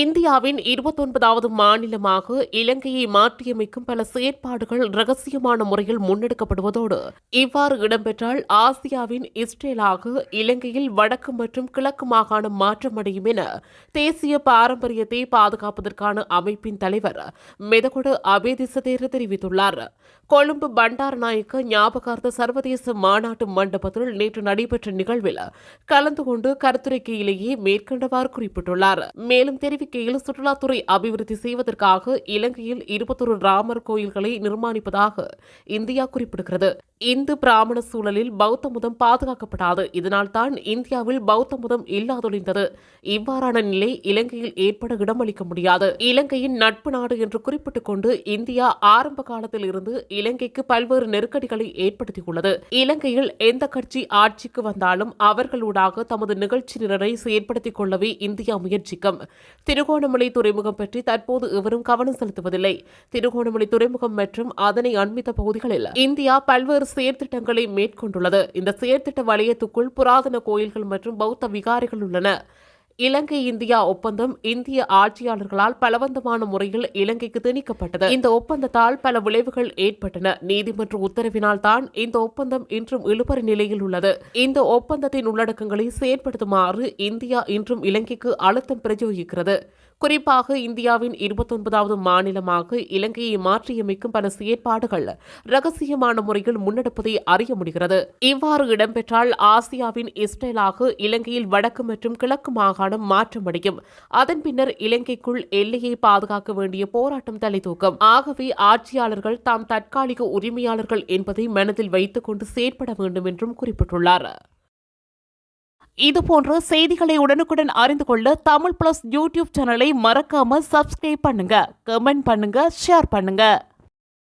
இந்தியாவின் 29வது மாநிலமாக இலங்கையை மாற்றியமைக்கும் பல செயற்பாடுகள் ரகசியமான முறையில் முன்னெடுக்கப்படுவதோடு இவ்வாறு இடம்பெற்றால் ஆசியாவின் இஸ்ரேலாக இலங்கையில் வடக்கு மற்றும் கிழக்கு மாகாணம் மாற்றமடையும் என தேசிய பாரம்பரியத்தை பாதுகாப்பதற்கான அமைப்பின் தலைவர் மெதகொட அபேதிசதேர தெரிவித்துள்ளார். கொழும்பு பண்டாரநாயக்க ஞாபகார்த்த சர்வதேச மாநாட்டு மண்டபத்தில் நேற்று நடைபெற்ற நிகழ்வில் கலந்து கொண்டு கருத்துரைக்கையிலேயே மேற்கண்டவாறு குறிப்பிட்டுள்ளார். மேலும் தெரிவிக்கையில் சுற்றுலாத்துறை அபிவிருத்தி செய்வதற்காக இலங்கையில் 21 ராமர் கோயில்களை நிர்மாணிப்பதாக இந்தியா குறிப்பிடுகிறது. இந்து பிராமண சூழலில் பௌத்த மதம் பாதுகாக்கப்படாது. இதனால் தான் இந்தியாவில் பௌத்த மதம் இல்லாதொழிந்தது. இவ்வாறான நிலை இலங்கையில் ஏற்பட இடமளிக்க முடியாது. இலங்கையின் நட்பு நாடு என்று குறிப்பிட்டுக் கொண்டு இந்தியா ஆரம்ப காலத்தில் இருந்து இலங்கைக்கு பல்வேறு நெருக்கடிகளை ஏற்படுத்தியுள்ளது. இலங்கையில் எந்த கட்சி ஆட்சிக்கு வந்தாலும் அவர்களூடாக தமது நிகழ்ச்சி நிரலை செயற்படுத்திக் கொள்ளவே இந்தியா முயற்சிக்கும். திருகோணமலை துறைமுகம் பற்றி தற்போது எவரும் கவனம் செலுத்துவதில்லை. திருகோணமலை துறைமுகம் மற்றும் அதனை அண்மித்த பகுதிகளில் இந்தியா பல்வேறு செயற்திட்டங்களை மேற்கொண்டுள்ளது. இந்த செயற்திட்ட வலயத்துக்குள் புராதன கோயில்கள் மற்றும் பௌத்த விகாரைகள் உள்ளன. இலங்கை இந்தியா ஒப்பந்தம் இந்திய ஆட்சியாளர்களால் பலவந்தமான முறையில் இலங்கைக்கு திணிக்கப்பட்டது. இந்த ஒப்பந்தத்தால் பல விளைவுகள் ஏற்பட்டன. நீதிமன்ற உத்தரவினால் தான் இந்த ஒப்பந்தம் இன்றும் இழுபறி நிலையில் உள்ளது. இந்த ஒப்பந்தத்தின் உள்ளடக்கங்களை செயற்படுத்துமாறு இந்தியா இன்றும் இலங்கைக்கு அழுத்தம் பிரயோகிக்கிறது. குறிப்பாக இந்தியாவின் 29வது மாநிலமாக இலங்கையை மாற்றியமைக்கும் பல செயற்பாடுகள் ரகசியமான முறையில் முன்னெடுப்பதை அறிய முடிகிறது. இவ்வாறு இடம்பெற்றால் ஆசியாவின் இஸ்ரேலாக இலங்கையில் வடக்கு மற்றும் கிழக்கு மாகாணம் மாற்றமடையும். அதன் பின்னர் இலங்கைக்குள் எல்லையை பாதுகாக்க வேண்டிய போராட்டம் தலைதூக்கும். ஆகவே ஆட்சியாளர்கள் தாம் தற்காலிக உரிமையாளர்கள் என்பதை மனதில் வைத்துக் கொண்டு செயற்பட வேண்டும் என்றும் குறிப்பிட்டுள்ளார். இதுபோன்ற செய்திகளை உடனுக்குடன் அறிந்து கொள்ள தமிழ் பிளஸ் யூடியூப் சேனலை மறக்காம சப்ஸ்கிரைப் பண்ணுங்க, கமெண்ட் பண்ணுங்க, ஷேர் பண்ணுங்க.